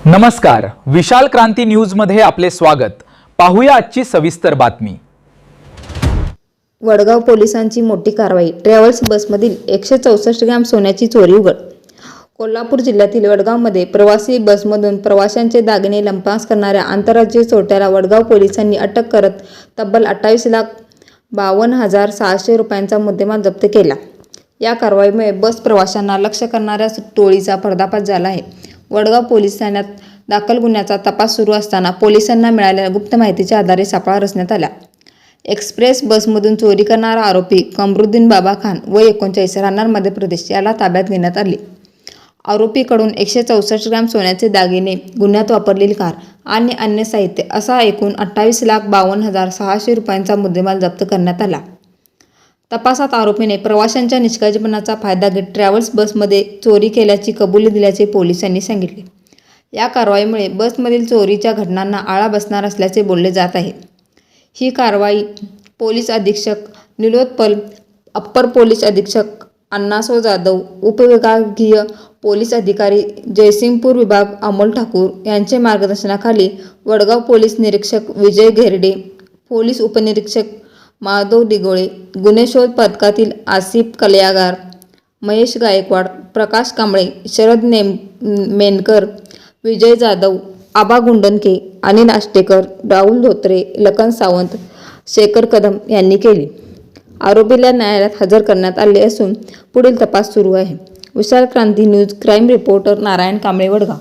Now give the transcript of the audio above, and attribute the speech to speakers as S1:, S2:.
S1: नमस्कार, विशाल क्रांती न्यूज मध्ये आपले स्वागत। पाहूया आजची सविस्तर बातमी।
S2: वडगाव पोलिसांची मोठी कारवाई। ट्रॅव्हल्स बसमधील 164 ग्रॅम सोन्याची चोरी उघड। कोल्हापूर जिल्ह्यातील वडगावमध्ये प्रवासी बसमधून प्रवाशांचे दागिने लंपास करणाऱ्या आंतरराज्यीय चोरट्याला वडगाव पोलिसांनी अटक करत तब्बल 28,52,600 रुपयांचा मुद्देमाल जप्त केला। या कारवाईमुळे बस प्रवाशांना लक्ष्य करणाऱ्या टोळीचा पर्दाफाश झाला आहे। वडगाव पोलीस ठाण्यात दाखल गुन्ह्याचा तपास सुरू असताना पोलिसांना मिळालेल्या गुप्त माहितीच्या आधारे सापळा रचण्यात आला। एक्सप्रेस बसमधून चोरी करणारा आरोपी कमरुद्दीन बाबा खान वय 39 राहणार मध्य प्रदेश याला ताब्यात घेण्यात आले। आरोपीकडून 164 ग्रॅम सोन्याचे दागिने, गुन्ह्यात वापरलेली कार आणि अन्य साहित्य असा एकूण 28,52,600 रुपयांचा मुद्देमाल जप्त करण्यात आला। तपासात आरोपीने प्रवाशांच्या निष्काळजीपणाचा फायदा घेत ट्रॅव्हल्स बसमध्ये चोरी केल्याची कबुली दिल्याचे पोलिसांनी सांगितले। या कारवाईमुळे बसमधील चोरीच्या घटनांना आळा बसणार असल्याचे बोलले जात आहे। ही कारवाई पोलीस अधीक्षक निलोद पल, अप्पर पोलीस अधीक्षक अण्णासो जाधव, उपविभागीय पोलीस अधिकारी जयसिंगपूर विभाग अमोल ठाकूर यांचे मार्गदर्शनाखाली वडगाव पोलीस निरीक्षक विजय घेरडे, पोलीस उपनिरीक्षक माधव दिगोळे, गुन्हे शोध पथकातील आसिफ कलयागार, महेश गायकवाड, प्रकाश कांबळे, शरद मेनकर, विजय जाधव, आबा गुंडनके, अनिल आष्टेकर, राहुल धोत्रे, लखन सावंत, शेखर कदम यांनी केली। आरोपीला न्यायालयात हजर करण्यात आले असून पुढील तपास सुरू आहे। Vishal Kranti news crime reporter Narayan Kamble, Vadgaon.